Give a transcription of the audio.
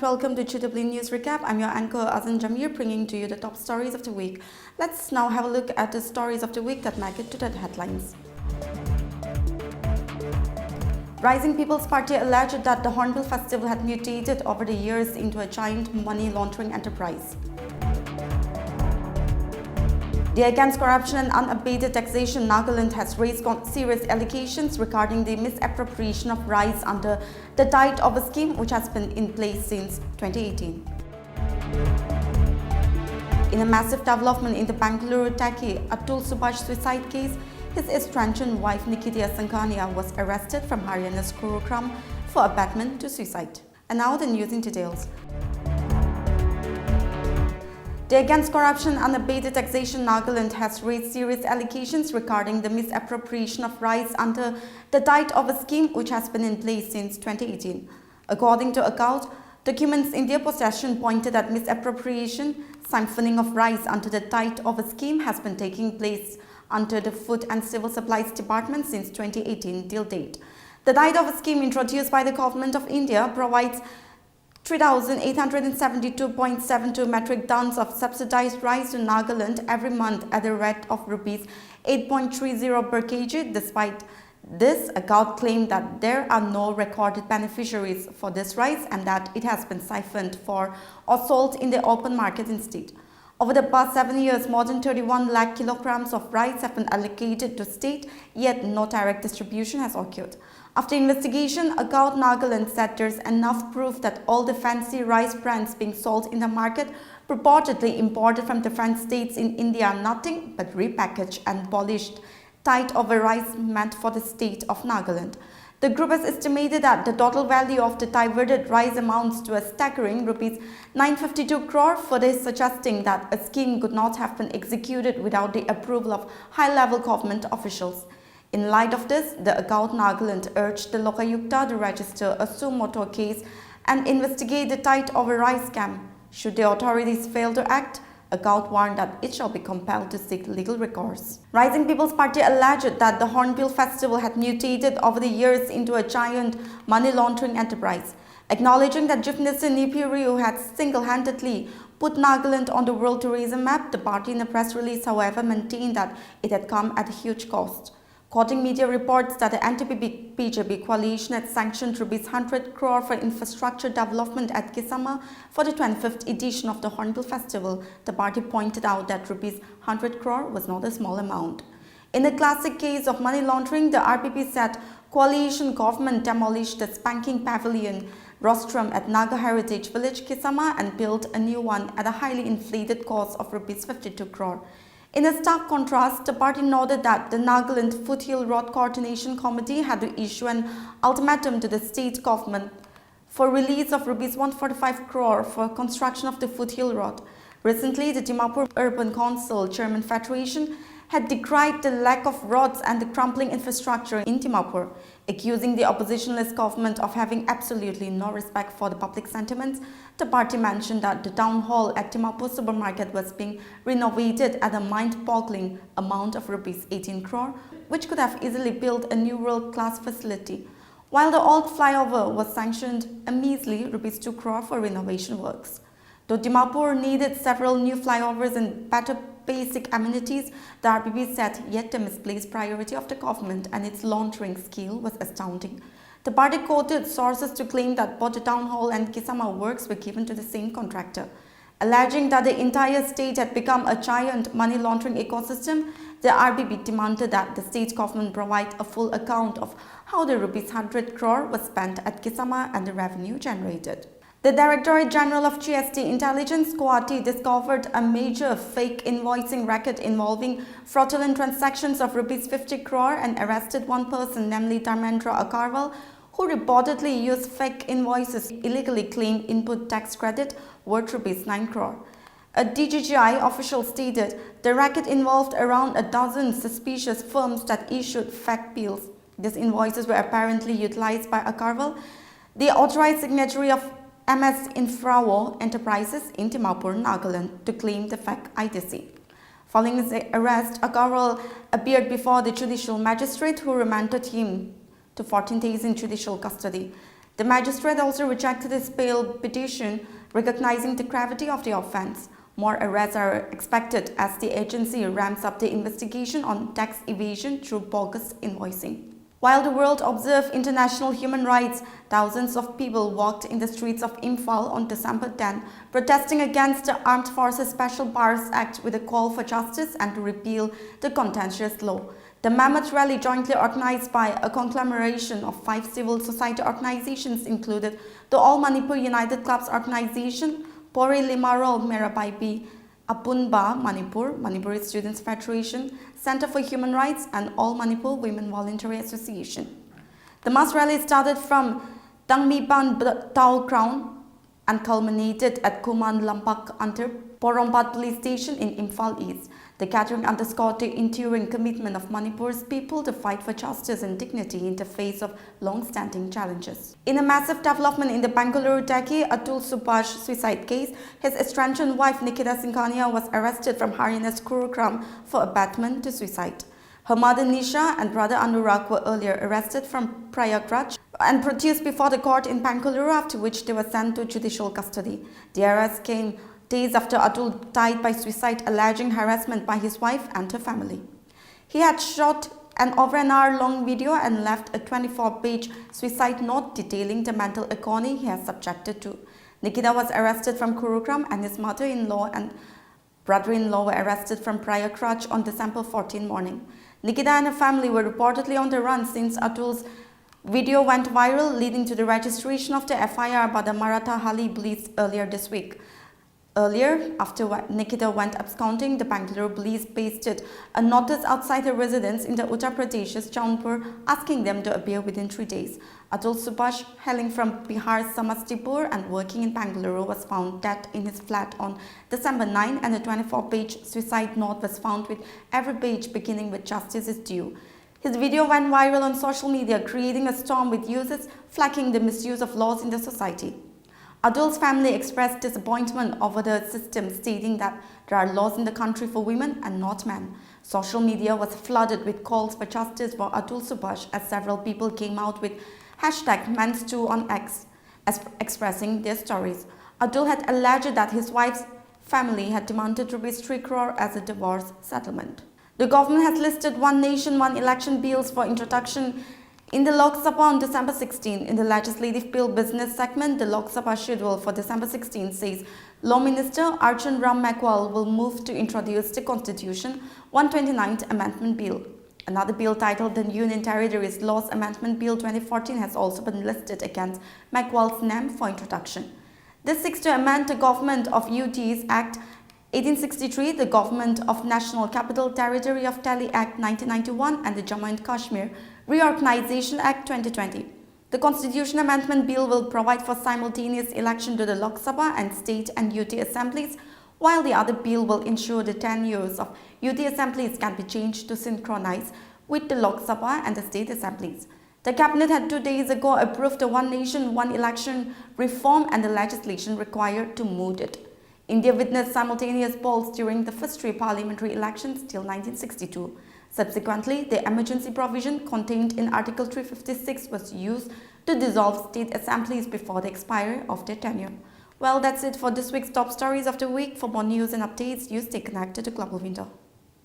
welcome to GW News Recap. I'm your anchor Azan Jamir, bringing to you the top stories of the week. Let's now have a look at the stories of the week that make it to the headlines. Rising People's Party alleged that the Hornbill festival had mutated over the years into a giant money laundering enterprise. The Against Corruption and Unabated Taxation Nagaland has raised serious allegations regarding the misappropriation of rice under the tide of a scheme which has been in place since 2018. In a massive development in the Bangalore Taki Atul Subash suicide case, his estranged wife Nikita Sankhania was arrested from Haryana's Gurugram for abetment to suicide. And now the news in details. The Against Corruption and Unabated Taxation Nagaland has raised serious allegations regarding the misappropriation of rice under the tide of a scheme which has been in place since 2018. According to account, documents in their possession pointed that misappropriation, siphoning of rice under the tide of a scheme has been taking place under the Food and Civil Supplies Department since 2018 till date. The tide of a scheme introduced by the Government of India provides 3,872.72 metric tons of subsidized rice to Nagaland every month at a rate of Rs 8.30 per kg. Despite this, account claimed that there are no recorded beneficiaries for this rice and that it has been siphoned for or sold in the open market instead. Over the past 7 years, more than 31 lakh kilograms of rice have been allocated to state, yet no direct distribution has occurred. After investigation, Account Nagaland said there's enough proof that all the fancy rice brands being sold in the market, purportedly imported from different states in India, are nothing but repackaged and polished tide of a rice meant for the state of Nagaland. The group has estimated that the total value of the diverted rice amounts to a staggering Rs 952 crore, further suggesting that a scheme could not have been executed without the approval of high-level government officials. In light of this, the Account Nagaland urged the Lokayukta to register a suo motu case and investigate the tide of a rice scam. Should the authorities fail to act, Account warned that it shall be compelled to seek legal recourse. Rising People's Party alleged that the Hornbill festival had mutated over the years into a giant money laundering enterprise. Acknowledging that Chief Minister Nipiru had single-handedly put Nagaland on the world tourism map, the party in a press release, however, maintained that it had come at a huge cost. Quoting media reports that the anti-BJP coalition had sanctioned Rs 100 crore for infrastructure development at Kisama for the 25th edition of the Hornbill Festival, the party pointed out that Rs 100 crore was not a small amount. In a classic case of money laundering, the RPP said coalition government demolished the spanking pavilion rostrum at Naga Heritage Village, Kisama, and built a new one at a highly inflated cost of Rs 52 crore. In a stark contrast, the party noted that the Nagaland Foothill Road Coordination Committee had to issue an ultimatum to the state government for release of Rs 145 crore for construction of the Foothill Road. Recently, the Dimapur Urban Council Chairman Federation had decried the lack of roads and the crumbling infrastructure in Dimapur, accusing the oppositionless government of having absolutely no respect for the public sentiments. The party mentioned that the town hall at Dimapur supermarket was being renovated at a mind-boggling amount of Rs 18 crore, which could have easily built a new world-class facility, while the old flyover was sanctioned a measly Rs 2 crore for renovation works. Though Dimapur needed several new flyovers and better basic amenities, the RPP said yet the misplaced priority of the government and its laundering skill was astounding. The party quoted sources to claim that both the town hall and Kisama works were given to the same contractor. Alleging that the entire state had become a giant money laundering ecosystem, the RPP demanded that the state government provide a full account of how the Rs 100 crore was spent at Kisama and the revenue generated. The Directorate General of GST Intelligence, Guwahati, discovered a major fake invoicing racket involving fraudulent transactions of Rs 50 crore and arrested one person, namely Dharmendra Akarwal, who reportedly used fake invoices to illegally claim input tax credit worth Rs 9 crore. A DGGI official stated the racket involved around a dozen suspicious firms that issued fake bills. These invoices were apparently utilized by Akarwal, the authorized signatory of MS Infrawo Enterprises in Dimapur, Nagaland, to claim the fake ITC. Following his arrest, Akarwal appeared before the judicial magistrate who remanded him to 14 days in judicial custody. The magistrate also rejected his bail petition, recognizing the gravity of the offence. More arrests are expected as the agency ramps up the investigation on tax evasion through bogus invoicing. While the world observed international human rights, thousands of people walked in the streets of Imphal on December 10, protesting against the Armed Forces Special Powers Act with a call for justice and to repeal the contentious law. The mammoth rally, jointly organized by a conglomeration of 5 civil society organizations, included the All Manipur United Clubs Organization, Pori Limarol Merabaibi, Apunba Manipur, Manipuri Students Federation, Center for Human Rights, and All Manipur Women Voluntary Association. The mass rally started from Dangmiban Tau Ground and culminated at Kuman Lampak under Porompat Police Station in Imphal East. The gathering underscored the enduring commitment of Manipur's people to fight for justice and dignity in the face of long-standing challenges. In a massive development in the Bangalore Daki Atul Subash suicide case, his estranged wife Nikita Singhania was arrested from Haryana's Gurugram for abetment to suicide. Her mother Nisha and brother Anurag were earlier arrested from Prayagraj and produced before the court in Bangalore, after which they were sent to judicial custody. The arrest came days after Atul died by suicide, alleging harassment by his wife and her family. He had shot an over an hour-long video and left a 24-page suicide note detailing the mental agony he has subjected to. Nikita was arrested from Gurugram, and his mother-in-law and brother-in-law were arrested from Prayagraj on December 14 morning. Nikita and her family were reportedly on the run since Atul's video went viral, leading to the registration of the FIR by the Maratha Hali police earlier this week. Earlier, after Nikita went absconding, the Bangalore police pasted a notice outside her residence in the Uttar Pradesh's Jaunpur, asking them to appear within 3 days. Atul Subash, hailing from Bihar's Samastipur and working in Bangalore, was found dead in his flat on December 9, and a 24-page suicide note was found with every page beginning with "Justice is due." His video went viral on social media, creating a storm with users flagging the misuse of laws in the society. Atul's family expressed disappointment over the system, stating that there are laws in the country for women and not men. Social media was flooded with calls for justice for Atul Subash, as several people came out with #menstoo on X, expressing their stories. Atul had alleged that his wife's family had demanded ₹3 crore as a divorce settlement. The government has listed One Nation, One Election bills for introduction in the Lok Sabha on December 16. In the Legislative Bill Business segment, the Lok Sabha schedule for December 16 says Law Minister Arjun Ram Meghwal will move to introduce the Constitution 129th Amendment Bill. Another bill titled the Union Territories Laws Amendment Bill 2014 has also been listed against Meghwal's name for introduction. This seeks to amend the Government of UTs Act 1863, the Government of National Capital Territory of Delhi Act 1991, and the Jammu and Kashmir Reorganization Act 2020. The Constitution Amendment Bill will provide for simultaneous election to the Lok Sabha and state and UT assemblies, while the other bill will ensure the tenures of UT assemblies can be changed to synchronize with the Lok Sabha and the state assemblies. The Cabinet had 2 days ago approved the One Nation, One Election reform and the legislation required to move it. India witnessed simultaneous polls during the first 3 parliamentary elections till 1962. Subsequently, the emergency provision contained in Article 356 was used to dissolve state assemblies before the expiry of their tenure. Well, that's it for this week's top stories of the week. For more news and updates, you stay connected to Global Window.